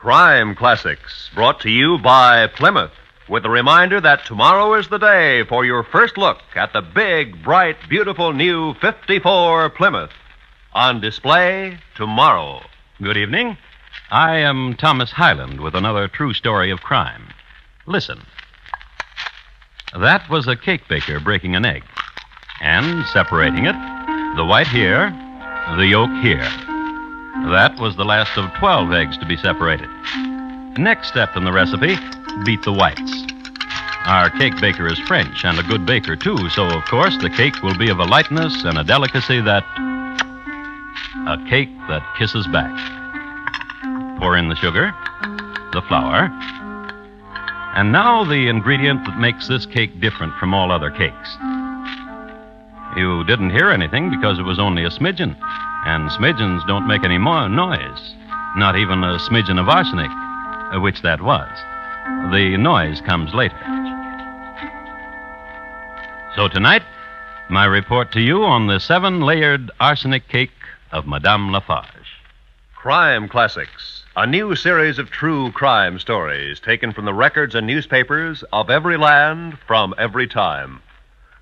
Crime Classics, brought to you by Plymouth, with a reminder that tomorrow is the day for your first look at the big, bright, beautiful new 54 Plymouth. On display tomorrow. Good evening. I am Thomas Hyland with another true story of crime. Listen. That was a cake baker breaking an egg and separating it, the white here, the yolk here. That was the last of 12 eggs to be separated. Next step in the recipe, beat the whites. Our cake baker is French and a good baker, too, so, of course, the cake will be of a lightness and a delicacy that... a cake that kisses back. Pour in the sugar, the flour, and now the ingredient that makes this cake different from all other cakes. You didn't hear anything because it was only a smidgen. And smidgens don't make any more noise. Not even a smidgen of arsenic, which that was. The noise comes later. So tonight, my report to you on the 7-layered arsenic cake of Madame Lafarge. Crime Classics, a new series of true crime stories taken from the records and newspapers of every land from every time.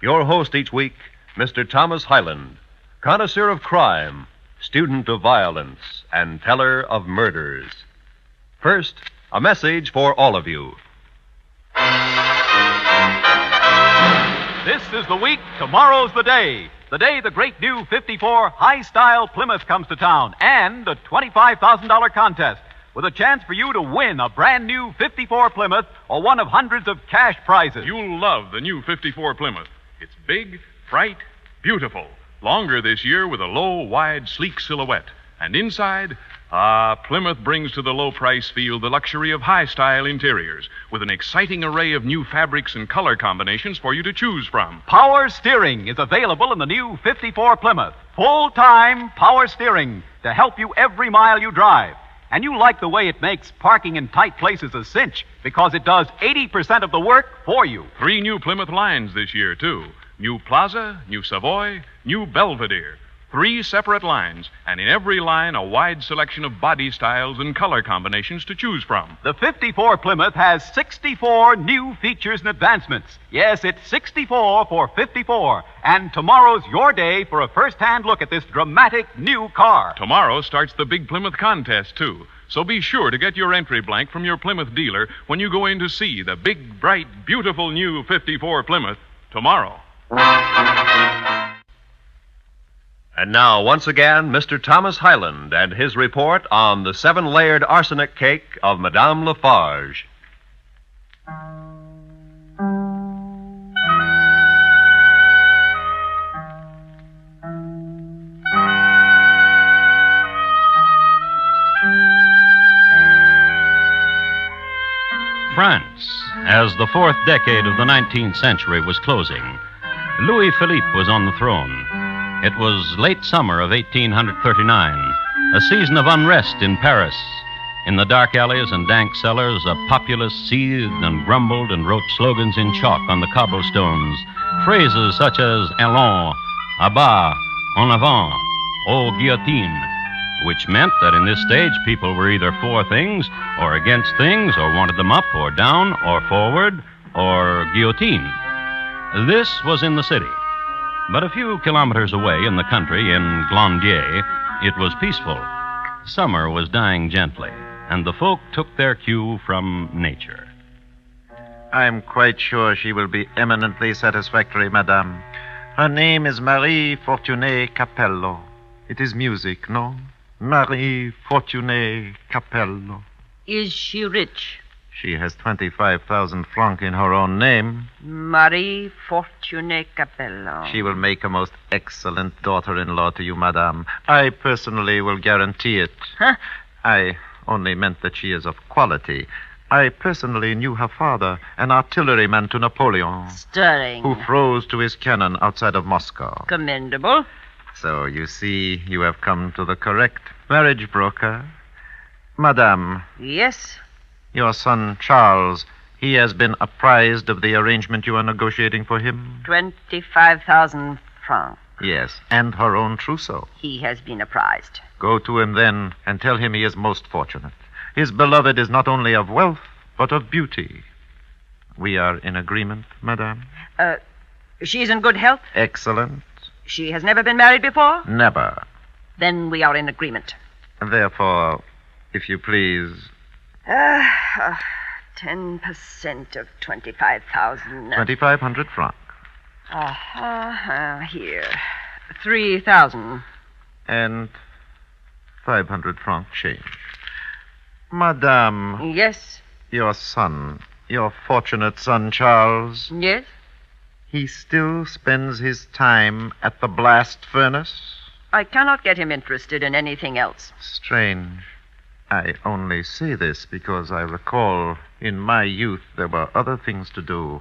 Your host each week, Mr. Thomas Hyland, connoisseur of crime, student of violence, and teller of murders. First, a message for all of you. This is the week, tomorrow's the day. The day the great new 54 high-style Plymouth comes to town, and the $25,000 contest, with a chance for you to win a brand new 54 Plymouth or one of hundreds of cash prizes. You'll love the new 54 Plymouth. It's big, bright, beautiful. Longer this year with a low, wide, sleek silhouette. And inside, Plymouth brings to the low-price field the luxury of high-style interiors with an exciting array of new fabrics and color combinations for you to choose from. Power steering is available in the new 54 Plymouth. Full-time power steering to help you every mile you drive. And you like the way it makes parking in tight places a cinch because it does 80% of the work for you. 3 new Plymouth lines this year, too. New Plaza, New Savoy, New Belvedere. 3 separate lines, and in every line a wide selection of body styles and color combinations to choose from. The 54 Plymouth has 64 new features and advancements. Yes, it's 64 for 54. And tomorrow's your day for a first-hand look at this dramatic new car. Tomorrow starts the Big Plymouth contest, too. So be sure to get your entry blank from your Plymouth dealer when you go in to see the big, bright, beautiful new 54 Plymouth tomorrow. And now, once again, Mr. Thomas Hyland and his report on the 7-layered arsenic cake of Madame Lafarge. France, as the 4th decade of the 19th century was closing, Louis Philippe was on the throne. It was late summer of 1839, a season of unrest in Paris. In the dark alleys and dank cellars, a populace seethed and grumbled and wrote slogans in chalk on the cobblestones, phrases such as allons, à bas, en avant, aux guillotines, which meant that in this stage people were either for things or against things, or wanted them up or down or forward or guillotined. This was in the city. But a few kilometers away in the country, in Glandier, it was peaceful. Summer was dying gently, and the folk took their cue from nature. I'm quite sure she will be eminently satisfactory, madame. Her name is Marie Fortuné Capello. It is music, no? Marie Fortuné Capello. Is she rich? She has 25,000 francs in her own name. Marie Fortuné Capello. She will make a most excellent daughter-in-law to you, madame. I personally will guarantee it. Huh? I only meant that she is of quality. I personally knew her father, an artilleryman to Napoleon. Stirring. Who froze to his cannon outside of Moscow. Commendable. So, you see, you have come to the correct marriage broker. Madame. Yes? Your son, Charles, he has been apprised of the arrangement you are negotiating for him? 25,000 francs. Yes, and her own trousseau. He has been apprised. Go to him then and tell him he is most fortunate. His beloved is not only of wealth, but of beauty. We are in agreement, madame? She's in good health? Excellent. She has never been married before? Never. Then we are in agreement. Therefore, if you please... 10% of 25,000. 2,500 francs. Here. 3,000. And 500 francs change. Madame, Yes. your son, your fortunate son, Charles, Yes. he still spends his time at the blast furnace? I cannot get him interested in anything else. Strange. I only say this because I recall in my youth there were other things to do.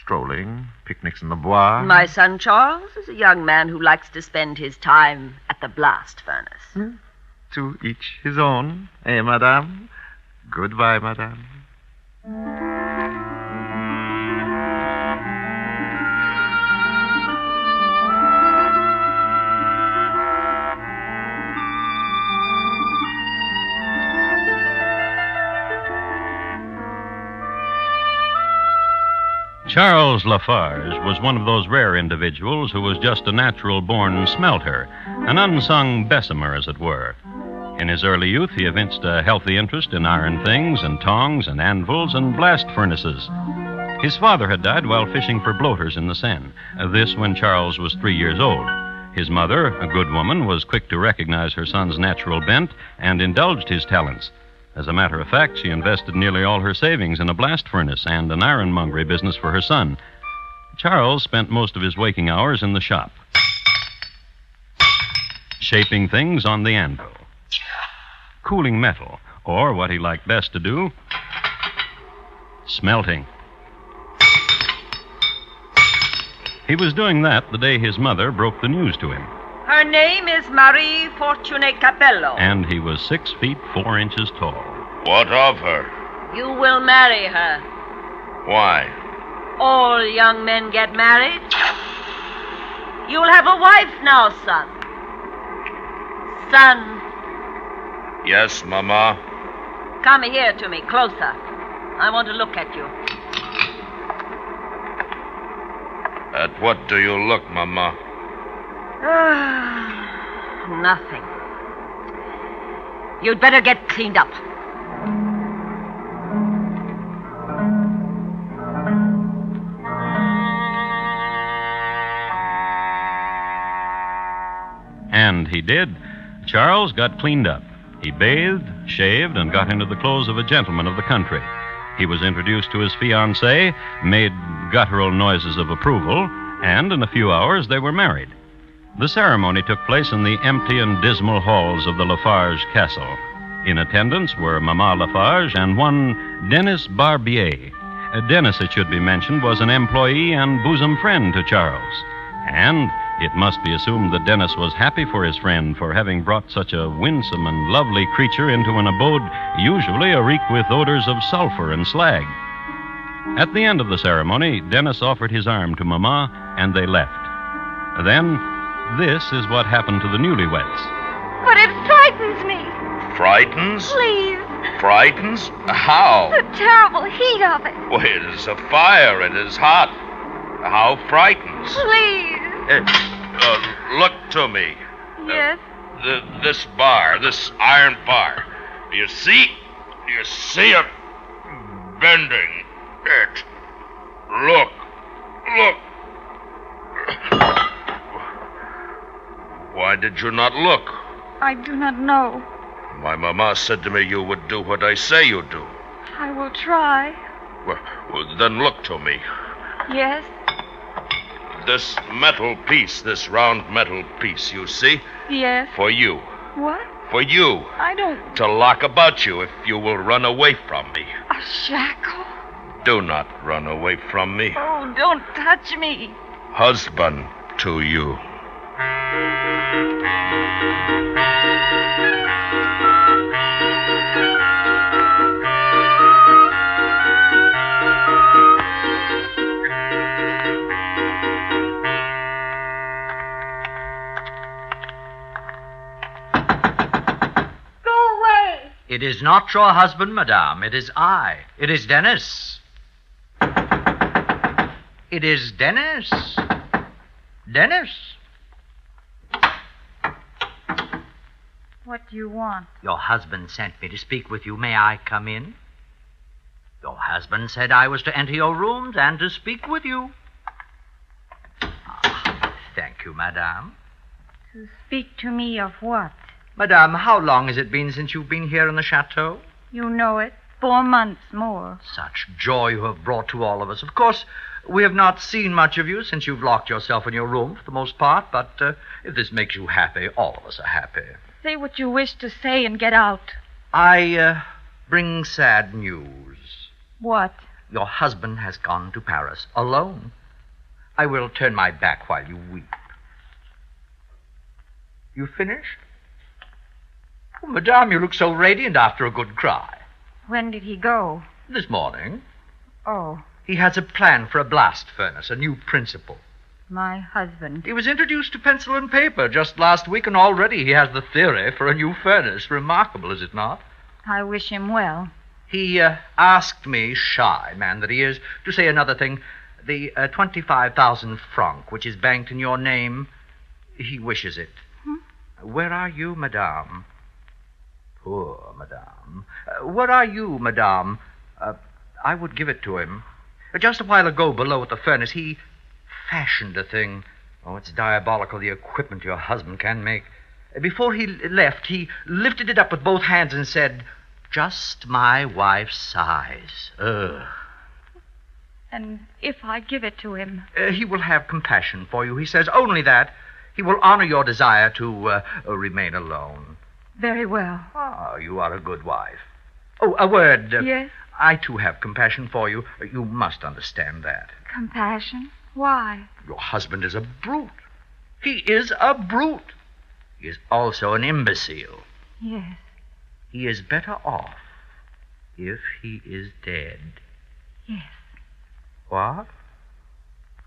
Strolling, picnics in the bois. My son Charles is a young man who likes to spend his time at the blast furnace. To each his own, eh, madame? Goodbye, madame. Charles Lafarge was one of those rare individuals who was just a natural-born smelter, an unsung Bessemer, as it were. In his early youth, he evinced a healthy interest in iron things and tongs and anvils and blast furnaces. His father had died while fishing for bloaters in the Seine, this when Charles was 3 years old. His mother, a good woman, was quick to recognize her son's natural bent and indulged his talents. As a matter of fact, she invested nearly all her savings in a blast furnace and an ironmongery business for her son. Charles spent most of his waking hours in the shop, shaping things on the anvil, cooling metal, or what he liked best to do, smelting. He was doing that the day his mother broke the news to him. Her name is Marie Fortuné Capello. And he was 6 feet 4 inches tall. What of her? You will marry her. Why? All young men get married. You will have a wife now, son. Son, Yes, Mama. come here to me, closer. I want to look at you. At what do you look, Mama? Nothing. You'd better get cleaned up. And he did. Charles got cleaned up. He bathed, shaved, and got into the clothes of a gentleman of the country. He was introduced to his fiancée, made guttural noises of approval, and in a few hours they were married. The ceremony took place in the empty and dismal halls of the Lafarge castle. In attendance were Mama Lafarge and one Denis Barbier. Denis, it should be mentioned, was an employee and bosom friend to Charles. And it must be assumed that Denis was happy for his friend for having brought such a winsome and lovely creature into an abode usually reek with odors of sulfur and slag. At the end of the ceremony, Denis offered his arm to Mama, and they left. Then, this is what happened to the newlyweds. But it frightens me. Frightens? Please. Frightens? How? The terrible heat of it. Well, it is a fire. It is hot. How frightens? Please. Look to me. Yes. This bar, this iron bar. Do you see? Do you see it bending? It. Look. Look. Why did you not look? I do not know. My mama said to me you would do what I say you do. I will try. Well, then look to me. Yes. This metal piece, this round metal piece, you see? Yes. For you. What? For you. I don't... To lock about you if you will run away from me. A shackle? Do not run away from me. Oh, don't touch me. Husband to you. Go away. It is not your husband, madame. It is I. It is Dennis. It is Dennis. Dennis. What do you want? Your husband sent me to speak with you. May I come in? Your husband said I was to enter your rooms and to speak with you. Thank you, madame. To speak to me of what? Madame, how long has it been since you've been here in the chateau? You know it. 4 months more. Such joy you have brought to all of us. Of course, we have not seen much of you since you've locked yourself in your room for the most part, but if this makes you happy, all of us are happy. Say what you wish to say and get out. I bring sad news. What? Your husband has gone to Paris alone. I will turn my back while you weep. You finished? Oh, madame, you look so radiant after a good cry. When did he go? This morning. Oh, He has a plan for a blast furnace, a new principle. my husband. He was introduced to pencil and paper just last week, and already he has the theory for a new furnace. Remarkable, is it not? I wish him well. He asked me, shy man that he is, to say another thing. The 25,000 francs, which is banked in your name, he wishes it. Where are you, madame? Poor madame. Where are you, madame? I would give it to him. Just a while ago, below at the furnace, he fashioned a thing. Oh, it's diabolical, the equipment your husband can make. Before he left, he lifted it up with both hands and said, "Just my wife's size." Ugh. And if I give it to him? He will have compassion for you. He says only that. He will honor your desire to remain alone. Very well. Ah, you are a good wife. Oh, a word. Yes? I, too, have compassion for you. You must understand that. Compassion? Why? Your husband is a brute. He is a brute. He is also an imbecile. Yes. He is better off if he is dead. Yes. What?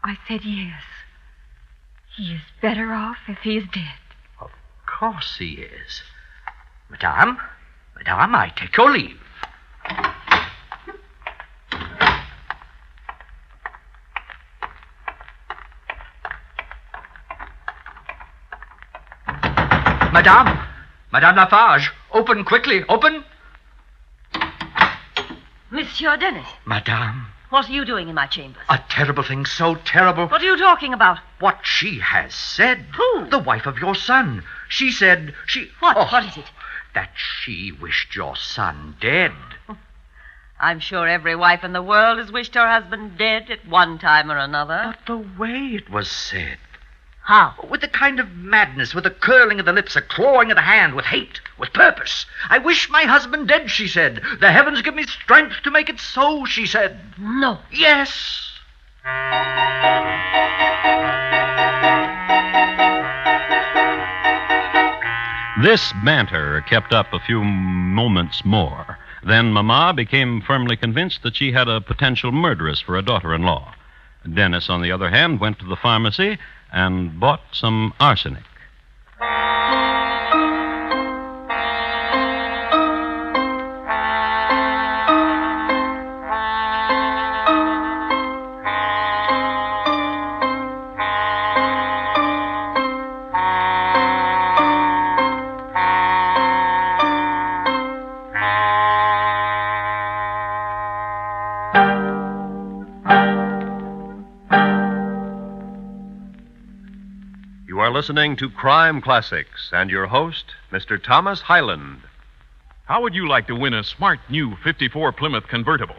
I said yes. He is better off if he is dead. Of course he is. Madame, I take your leave. Madame Lafarge, open quickly, open. Monsieur Dennis, Madame, what are you doing in my chambers? a terrible thing, so terrible. What are you talking about? What she has said. Who? The wife of your son. She said What? Oh, What is it? that she wished your son dead. I'm sure every wife in the world has wished her husband dead at one time or another. But the way it was said. How? With a kind of madness, with a curling of the lips, a clawing of the hand, with hate, with purpose. "I wish my husband dead," she said. "The heavens give me strength to make it so," she said. No. Yes. This banter kept up a few moments more. Then Mama became firmly convinced that she had a potential murderess for a daughter-in-law. Dennis, on the other hand, went to the pharmacy and bought some arsenic. You are listening to Crime Classics and your host, Mr. Thomas Hyland. How would you like to win a smart new 54 Plymouth convertible?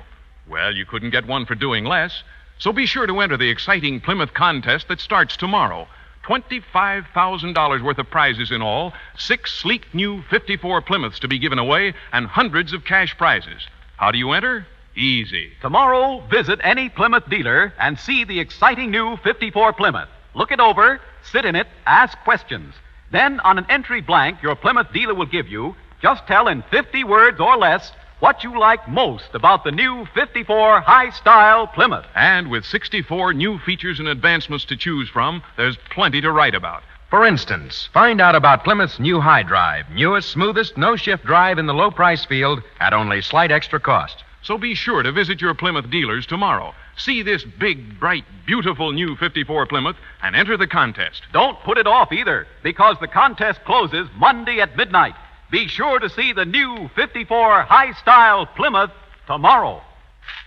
Well, you couldn't get one for doing less, so be sure to enter the exciting Plymouth contest that starts tomorrow. $25,000 worth of prizes in all, 6 sleek new 54 Plymouths to be given away, and hundreds of cash prizes. How do you enter? Easy. Tomorrow, visit any Plymouth dealer and see the exciting new 54 Plymouth. Look it over, sit in it, ask questions. Then, on an entry blank your Plymouth dealer will give you, just tell in 50 words or less what you like most about the new 54 high-style Plymouth. And with 64 new features and advancements to choose from, there's plenty to write about. For instance, find out about Plymouth's new High Drive, newest, smoothest, no-shift drive in the low-price field at only slight extra cost. So be sure to visit your Plymouth dealers tomorrow. See this big, bright, beautiful new 54 Plymouth and enter the contest. Don't put it off either, because the contest closes Monday at midnight. Be sure to see the new 54 high-style Plymouth tomorrow.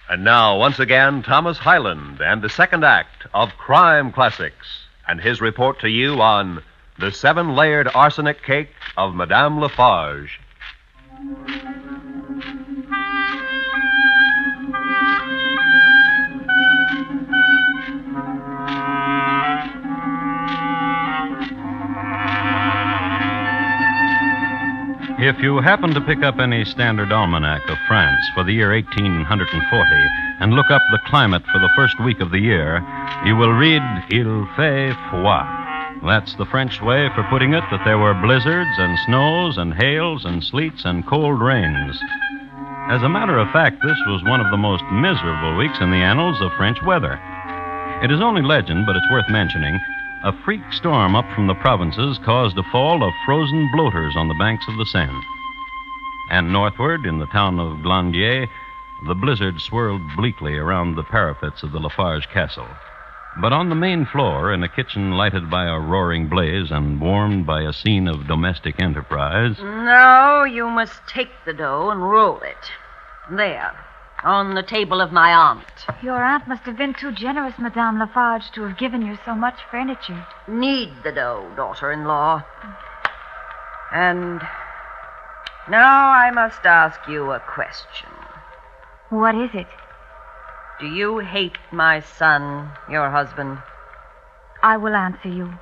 And now, once again, Thomas Hyland and the second act of Crime Classics and his report to you on the 7-layered arsenic cake of Madame Lafarge. If you happen to pick up any standard almanac of France for the year 1840 and look up the climate for the first week of the year, you will read Il fait froid. That's the French way for putting it that there were blizzards and snows and hails and sleets and cold rains. As a matter of fact, this was one of the most miserable weeks in the annals of French weather. It is only legend, but it's worth mentioning. A freak storm up from the provinces caused a fall of frozen bloaters on the banks of the Seine. And northward, in the town of Glandier, the blizzard swirled bleakly around the parapets of the Lafarge castle. But on the main floor, in a kitchen lighted by a roaring blaze and warmed by a scene of domestic enterprise... No, you must take the dough and roll it. There, on the table of my aunt. Your aunt must have been too generous, Madame Lafarge, to have given you so much furniture. Knead the dough, daughter-in-law. And now I must ask you a question. What is it? Do you hate my son, your husband? I will answer you.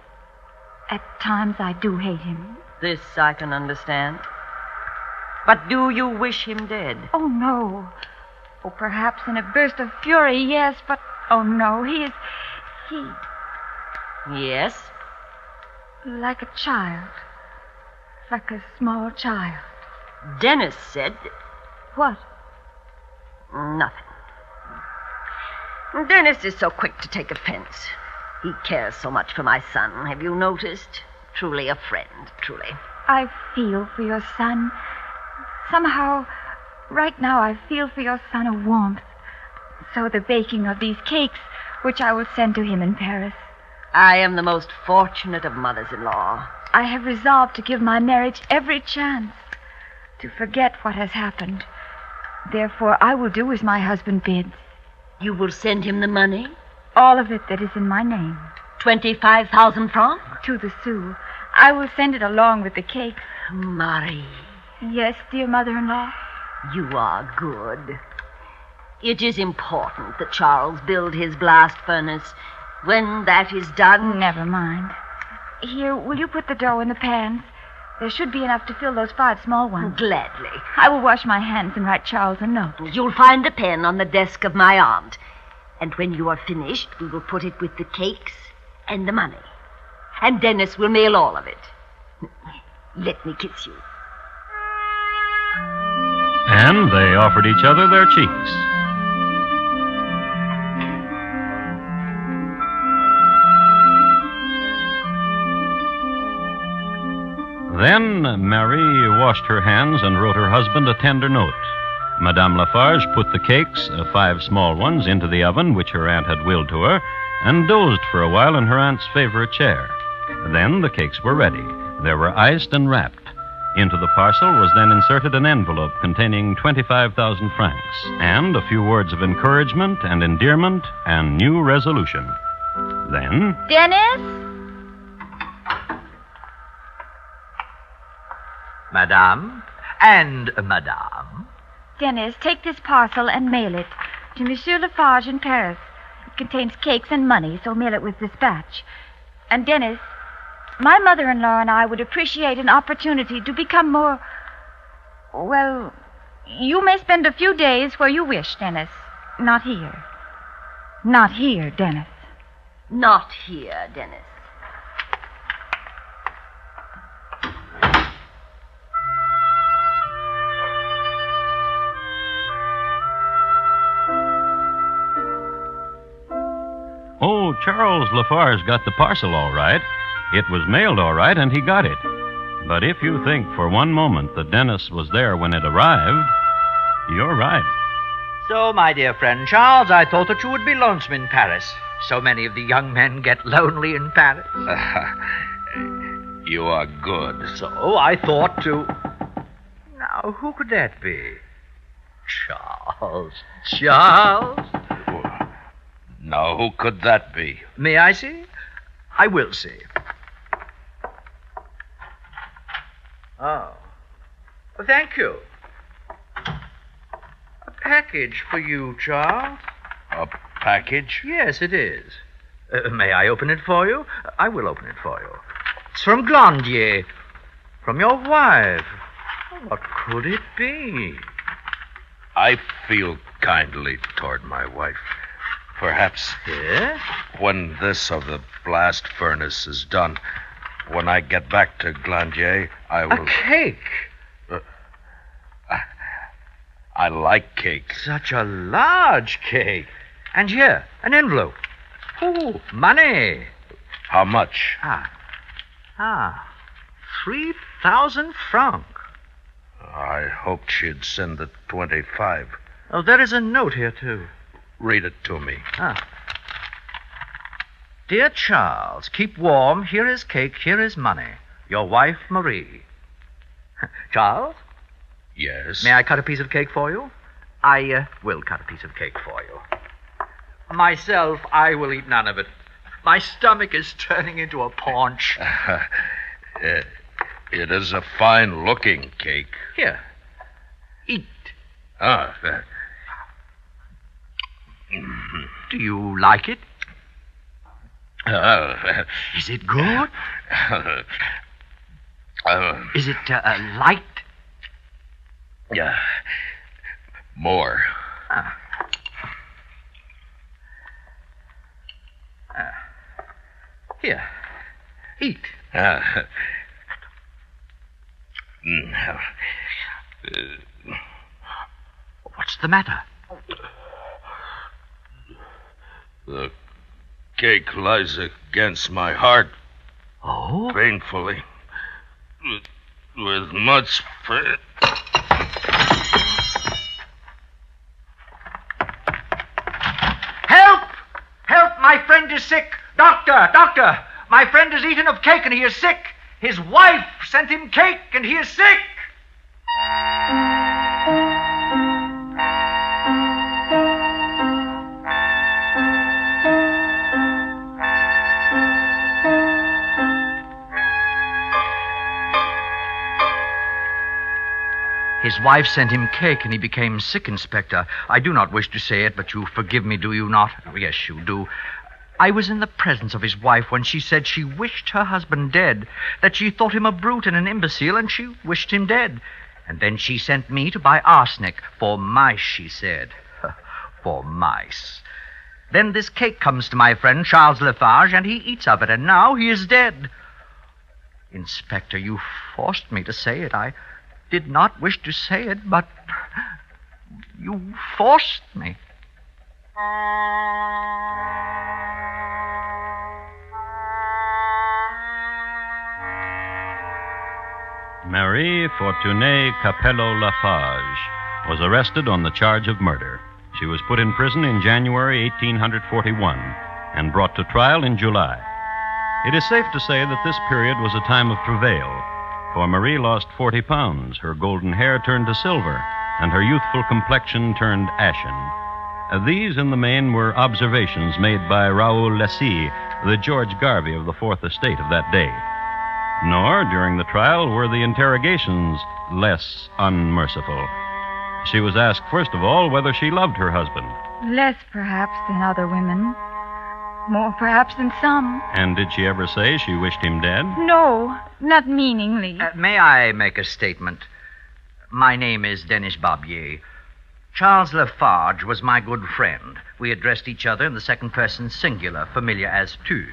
At times I do hate him. This I can understand. But do you wish him dead? Oh, no. Oh, perhaps in a burst of fury, yes, but... Oh, no, he... Yes? Like a child. Like a small child. Dennis said... What? Nothing. Dennis is so quick to take offense. He cares so much for my son. Have you noticed? Truly a friend, truly. I feel for your son. Somehow, right now I feel for your son a warmth. So the baking of these cakes, which I will send to him in Paris. I am the most fortunate of mothers-in-law. I have resolved to give my marriage every chance to forget what has happened. Therefore, I will do as my husband bids. You will send him the money? All of it that is in my name. 25,000 francs? To the sou. I will send it along with the cakes. Marie. Yes, dear mother-in-law? You are good. It is important that Charles build his blast furnace. When that is done... Never mind. Here, will you put the dough in the pans? There should be enough to fill those 5 small ones. Gladly. I will wash my hands and write Charles a note. You'll find the pen on the desk of my aunt. And when you are finished, we will put it with the cakes and the money. And Dennis will mail all of it. Let me kiss you. And they offered each other their cheeks. Then Marie washed her hands and wrote her husband a tender note. Madame Lafarge put the cakes, 5 small ones, into the oven, which her aunt had willed to her, and dozed for a while in her aunt's favorite chair. Then the cakes were ready. They were iced and wrapped. Into the parcel was then inserted an envelope containing 25,000 francs, and a few words of encouragement and endearment and new resolution. Then... Dennis? Madame and Madame. Dennis, take this parcel and mail it to Monsieur Lafarge in Paris. It contains cakes and money, so mail it with dispatch. And Dennis, my mother-in-law and I would appreciate an opportunity to become more... Well, you may spend a few days where you wish, Dennis. Not here. Not here, Dennis. Not here, Dennis. Oh, Charles Lafarge got the parcel all right. It was mailed all right, and he got it. But if you think for one moment that Dennis was there when it arrived, you're right. So, my dear friend Charles, I thought that you would be lonesome in Paris. So many of the young men get lonely in Paris. You are good. So I thought to... Now, who could that be? Charles. Charles? Now, who could that be? May I see? I will see. Oh. Thank you. A package for you, Charles. A package? Yes, it is. May I open it for you? I will open it for you. It's from Glandier. From your wife. What could it be? I feel kindly toward my wife. Perhaps Yes? when this of the blast furnace is done, when I get back to Glandier, I will... A cake. I like cake. Such a large cake. And here, an envelope. Oh, money. How much? 3,000 francs. I hoped she'd send the 25. Oh, there is a note here, too. Read it to me. Dear Charles, keep warm. Here is cake. Here is money. Your wife, Marie. Charles, Yes? may I cut a piece of cake for you? I will cut a piece of cake for you. Myself, I will eat none of it. My stomach is turning into a paunch. It is a fine-looking cake. Here, eat. Do you like it? Is it good? Is it light? Yeah. More. Here, eat. What's the matter? The cake lies against my heart Oh? painfully. With much... Help! Help! My friend is sick. Doctor! Doctor! My friend has eaten of cake and he is sick. His wife sent him cake and he is sick. His wife sent him cake and he became sick, Inspector. I do not wish to say it, but you forgive me, do you not? Oh, yes, you do. I was in the presence of his wife when she said she wished her husband dead, that she thought him a brute and an imbecile, and she wished him dead. And then she sent me to buy arsenic for mice, she said. For mice. Then this cake comes to my friend Charles Lafarge, and he eats of it, and now he is dead. Inspector, you forced me to say it. I did not wish to say it, but you forced me. Marie Fortunée Capello Lafarge was arrested on the charge of murder. She was put in prison in January 1841 and brought to trial in July. It is safe to say that this period was a time of travail, for Marie lost 40 pounds, her golden hair turned to silver, and her youthful complexion turned ashen. These, in the main, were observations made by Raoul Lessy, the George Garvey of the Fourth Estate of that day. Nor, during the trial, were the interrogations less unmerciful. She was asked, first of all, whether she loved her husband. Less, perhaps, than other women. More, perhaps, than some. And did she ever say she wished him dead? No, not meaningly. May I make a statement? My name is Denis Barbier. Charles Lafarge was my good friend. We addressed each other in the second person singular, familiar as tu.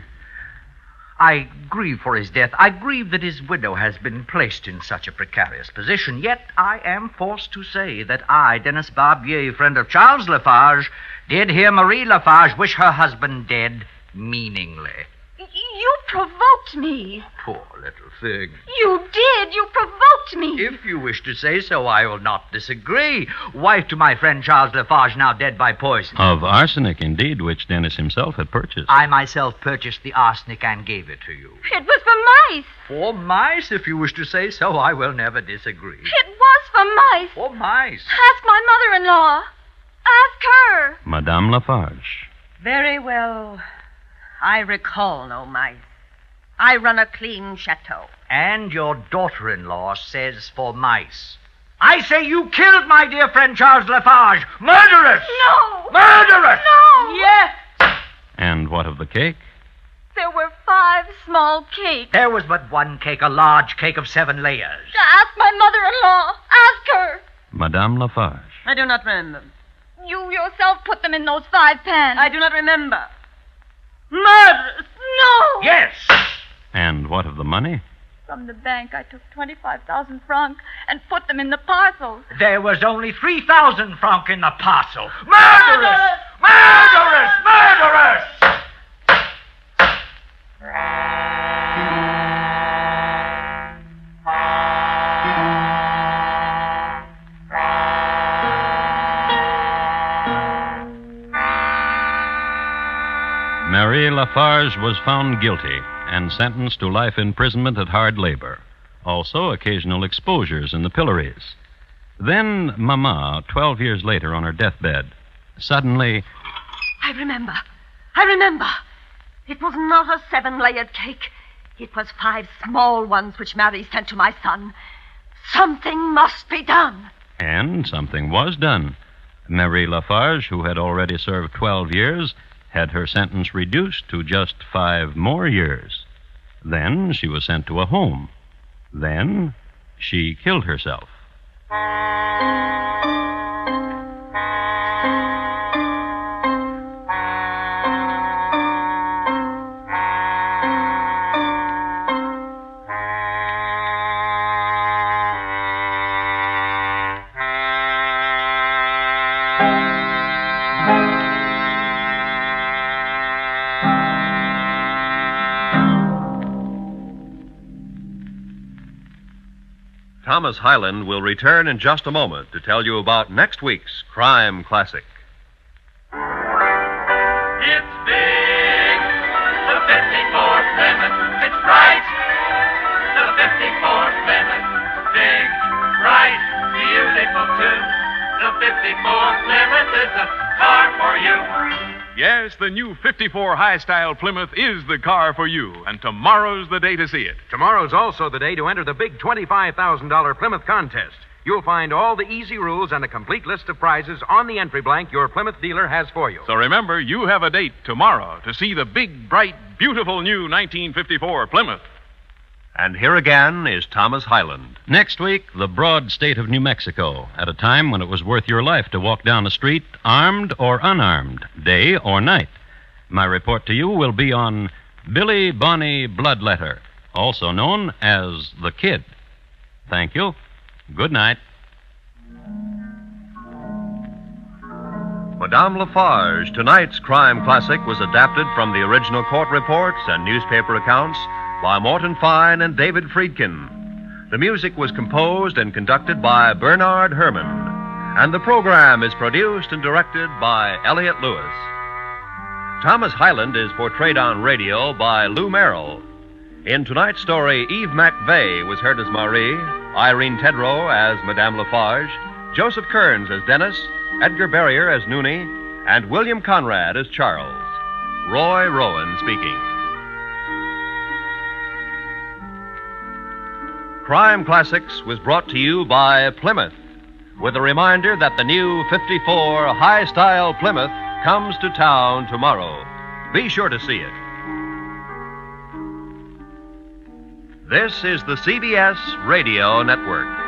I grieve for his death. I grieve that his widow has been placed in such a precarious position. Yet I am forced to say that I, Denis Barbier, friend of Charles Lafarge, did hear Marie Lafarge wish her husband dead meaningly. You provoked me. Poor little thing. You did. You provoked me. If you wish to say so, I will not disagree. Wife to my friend Charles Lafarge, now dead by poison. Of arsenic, indeed, which Dennis himself had purchased. I myself purchased the arsenic and gave it to you. It was for mice. For mice, if you wish to say so, I will never disagree. It was for mice. For mice. Ask my mother-in-law. Ask her. Madame Lafarge. Very well. I recall no mice. I run a clean chateau. And your daughter-in-law says for mice. I say you killed my dear friend Charles Lafarge. Murderous! No! Murderous! No! Yes! And what of the cake? There were 5 small cakes. There was but one cake, a large cake of 7 layers. Ask my mother-in-law. Ask her. Madame Lafarge. I do not remember. You yourself put them in those 5 pans. I do not remember. Murderous! No! Yes! And what of the money? From the bank, I took 25,000 francs and put them in the parcels. There was only 3,000 francs in the parcel. Murderous! Murderous! Murderous! Marie Lafarge was found guilty and sentenced to life imprisonment at hard labor. Also, occasional exposures in the pillories. Then, Mama, 12 years later on her deathbed, suddenly... I remember. I remember. It was not a 7-layered cake. It was 5 small ones which Marie sent to my son. Something must be done. And something was done. Marie Lafarge, who had already served 12 years, had her sentence reduced to just 5 more years. Then she was sent to a home. Then she killed herself. Thomas Hyland will return in just a moment to tell you about next week's Crime Classic. It's big, the 54 Plymouth. It's bright, the 54 Plymouth. Big, bright, beautiful too. The 54 Plymouth is the car for you. Yes, the new 54 high-style Plymouth is the car for you, and tomorrow's the day to see it. Tomorrow's also the day to enter the big $25,000 Plymouth contest. You'll find all the easy rules and a complete list of prizes on the entry blank your Plymouth dealer has for you. So remember, you have a date tomorrow to see the big, bright, beautiful new 1954 Plymouth. And here again is Thomas Hyland. Next week, the broad state of New Mexico, at a time when it was worth your life to walk down the street, armed or unarmed, day or night. My report to you will be on Billy Bonnie Bloodletter, also known as the Kid. Thank you. Good night. Madame Lafarge, tonight's crime classic, was adapted from the original court reports and newspaper accounts by Morton Fine and David Friedkin. The music was composed and conducted by Bernard Herrmann, and the program is produced and directed by Elliott Lewis. Thomas Hyland is portrayed on radio by Lou Merrill. In tonight's story, Eve MacVeigh was heard as Marie, Irene Tedrow as Madame Lafarge, Joseph Kearns as Dennis, Edgar Barrier as Noonie, and William Conrad as Charles. Roy Rowan speaking. Crime Classics was brought to you by Plymouth, with a reminder that the new 54 high-style Plymouth comes to town tomorrow. Be sure to see it. This is the CBS Radio Network.